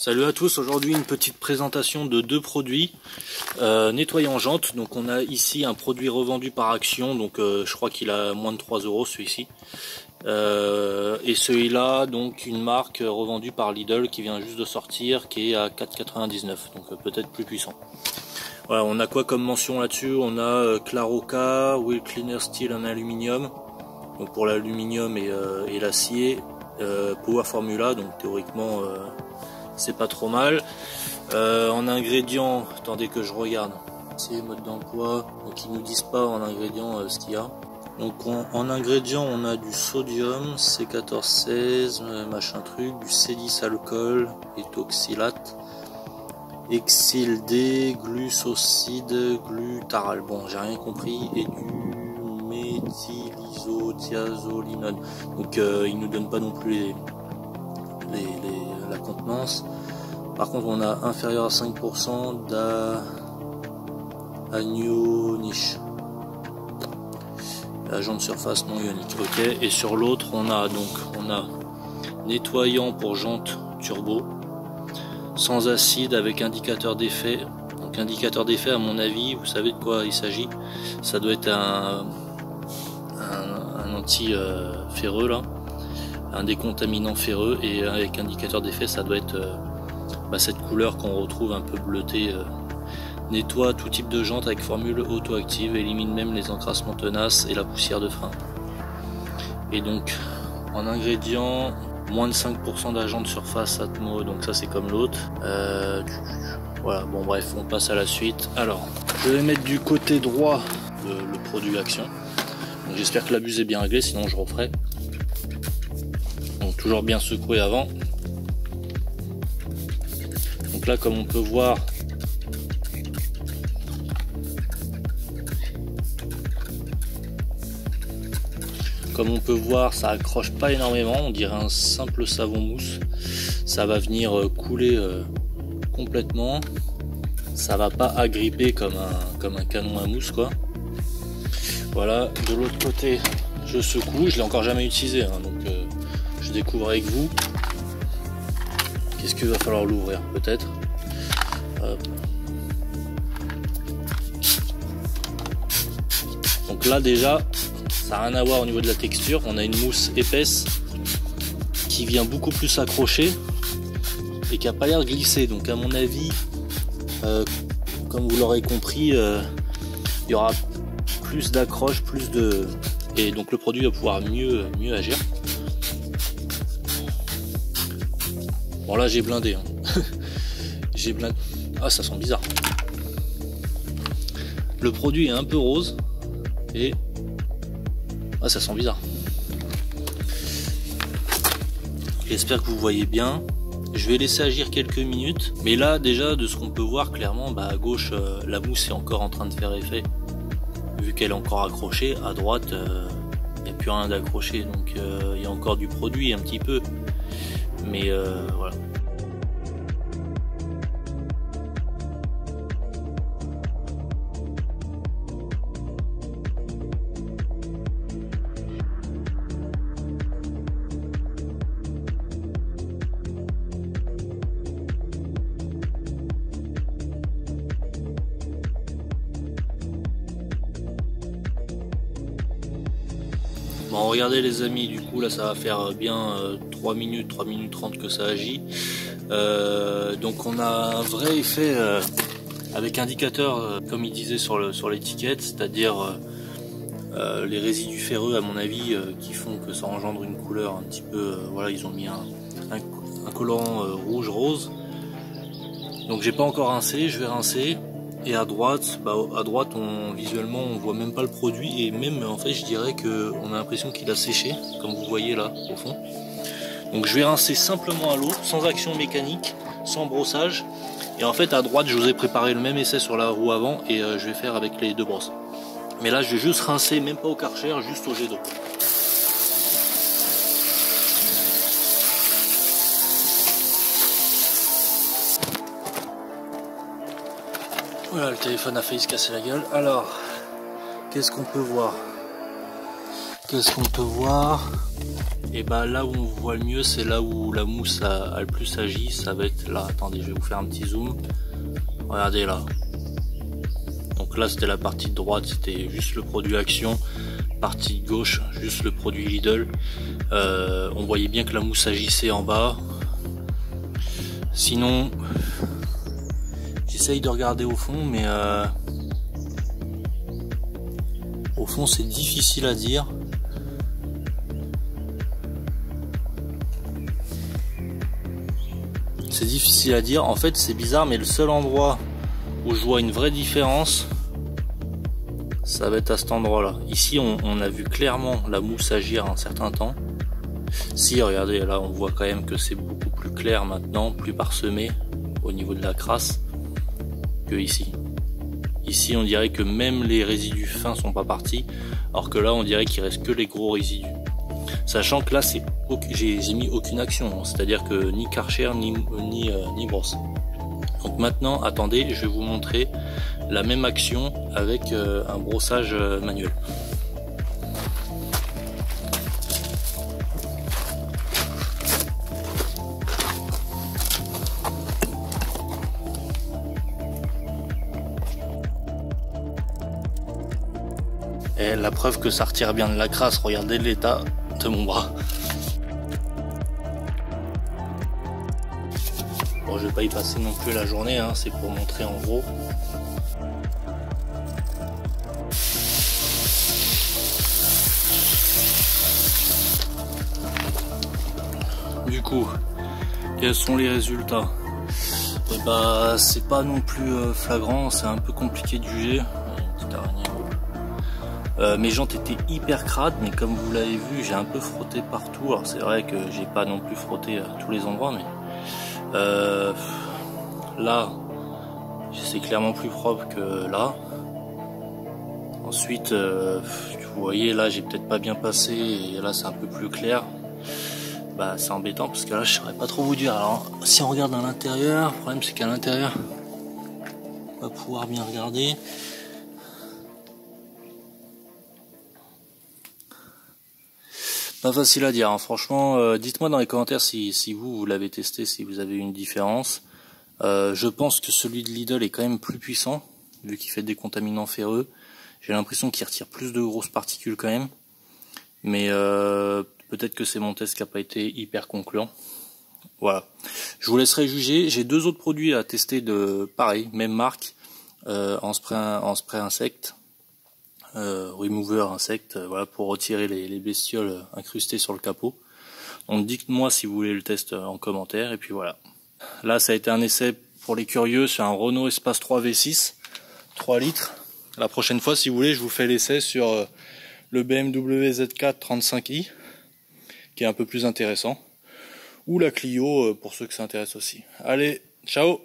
Salut à tous, aujourd'hui une petite présentation de deux produits nettoyants jantes. Donc on a ici un produit revendu par Action, donc je crois qu'il a moins de 3 € celui-ci. Et celui-là, donc une marque revendue par Lidl qui vient juste de sortir, qui est à 4,99 €, donc peut-être plus puissant. Voilà, on a quoi comme mention là-dessus? On a Klaroka, Wheel Cleaner Steel en aluminium, donc pour l'aluminium et l'acier, Power Formula, donc théoriquement c'est pas trop mal. En ingrédients, attendez que je regarde, c'est mode d'emploi, donc ils nous disent pas en ingrédients ce qu'il y a. Donc en ingrédients on a du sodium, C1416, machin truc, du C10 alcool, éthoxylate, Exil D, glucoside, glutaral, bon j'ai rien compris, et du méthylisothiazolinone. Donc ils nous donnent pas non plus la contenance. Par contre on a inférieur à 5% d'anioniche, agent de surface non ionique. Ok, et sur l'autre on a nettoyant pour jantes turbo sans acide avec indicateur d'effet. Donc indicateur d'effet, à mon avis, vous savez de quoi il s'agit. Ça doit être un anti ferreux là, un décontaminant ferreux, et avec indicateur d'effet ça doit être cette couleur qu'on retrouve un peu bleutée. Nettoie tout type de jante avec formule auto-active, élimine même les encrassements tenaces et la poussière de frein. Et donc en ingrédients, moins de 5% d'agent de surface Atmo, donc ça c'est comme l'autre. Voilà, bon bref, on passe à la suite. Alors je vais mettre du côté droit le produit Action. J'espère que la buse est bien réglée, sinon je referai. Donc toujours bien secoué avant. Donc là, comme on peut voir, ça accroche pas énormément, on dirait un simple savon mousse. Ça va venir couler complètement. Ça va pas agripper comme un canon à mousse quoi. Voilà, de l'autre côté, je secoue, je l'ai encore jamais utilisé, hein, donc je découvre avec vous. Qu'est-ce qu'il va falloir l'ouvrir peut-être. Donc là déjà, ça n'a rien à voir au niveau de la texture. On a une mousse épaisse qui vient beaucoup plus accrocher et qui n'a pas l'air de glisser. Donc à mon avis, comme vous l'aurez compris, il y aura plus d'accroche, et donc le produit va pouvoir mieux agir. Bon là j'ai blindé, hein. J'ai blindé. Ah, ça sent bizarre. Le produit est un peu rose et ça sent bizarre. J'espère que vous voyez bien. Je vais laisser agir quelques minutes, mais là déjà de ce qu'on peut voir clairement, à gauche la mousse est encore en train de faire effet vu qu'elle est encore accrochée. À droite il n'y a plus rien d'accroché, donc il y a encore du produit un petit peu, mais voilà. Bon, regardez les amis, du coup là ça va faire bien 3 minutes 30 que ça agit. Donc on a un vrai effet avec indicateur comme il disait sur l'étiquette, c'est-à-dire les résidus ferreux à mon avis qui font que ça engendre une couleur un petit peu, voilà, ils ont mis un colorant rouge rose. Donc j'ai pas encore rincé, je vais rincer. Et à droite, visuellement on voit même pas le produit, et même en fait je dirais que on a l'impression qu'il a séché, comme vous voyez là au fond. Donc je vais rincer simplement à l'eau, sans action mécanique, sans brossage. Et en fait à droite je vous ai préparé le même essai sur la roue avant, et je vais faire avec les deux brosses. Mais là je vais juste rincer, même pas au Karcher, juste au jet d'eau. Voilà, le téléphone a failli se casser la gueule. Alors, qu'est-ce qu'on peut voir? Et bah là où on voit le mieux, c'est là où la mousse a le plus agi, ça va être là. Attendez, je vais vous faire un petit zoom. Regardez là. Donc là c'était la partie de droite, c'était juste le produit Action. Partie de gauche, juste le produit Lidl. On voyait bien que la mousse agissait en bas. Sinon, j'essaye de regarder au fond, mais au fond c'est difficile à dire. C'est difficile à dire. En fait, c'est bizarre, mais le seul endroit où je vois une vraie différence, ça va être à cet endroit-là. Ici, on a vu clairement la mousse agir un certain temps. Si, regardez, là, on voit quand même que c'est beaucoup plus clair maintenant, plus parsemé au niveau de la crasse que ici. Ici, on dirait que même les résidus fins sont pas partis, alors que là, on dirait qu'il reste que les gros résidus. Sachant que là, j'ai mis aucune action, c'est-à-dire que ni Karcher ni brosse. Donc maintenant, attendez, je vais vous montrer la même action avec un brossage manuel. Et la preuve que ça retire bien de la crasse, regardez l'état de mon bras. Bon, je vais pas y passer non plus la journée, hein, c'est pour montrer en gros. Du coup, quels sont les résultats? Et bah, c'est pas non plus flagrant, c'est un peu compliqué de juger. Mes jantes étaient hyper crades, mais comme vous l'avez vu, j'ai un peu frotté partout. Alors c'est vrai que j'ai pas non plus frotté à tous les endroits, mais là, c'est clairement plus propre que là. Ensuite, vous voyez, là, j'ai peut-être pas bien passé, et là, c'est un peu plus clair. Bah, c'est embêtant parce que là, je saurais pas trop vous dire. Alors, si on regarde à l'intérieur, le problème c'est qu'à l'intérieur, on va pouvoir bien regarder. Pas facile à dire, hein. Franchement, dites-moi dans les commentaires si vous l'avez testé, si vous avez une différence. Je pense que celui de Lidl est quand même plus puissant, vu qu'il fait des contaminants ferreux. J'ai l'impression qu'il retire plus de grosses particules quand même. Mais peut-être que c'est mon test qui n'a pas été hyper concluant. Voilà. Je vous laisserai juger. J'ai deux autres produits à tester de pareil, même marque, en spray insecte. Remover insecte, voilà, pour retirer les bestioles incrustées sur le capot. Donc dites-moi si vous voulez le test en commentaire, et puis voilà. Là ça a été un essai pour les curieux sur un Renault Espace 3 V6 3 litres. La prochaine fois, si vous voulez, je vous fais l'essai sur le BMW Z4 35i, qui est un peu plus intéressant, ou la Clio pour ceux que ça intéresse aussi. Allez, ciao!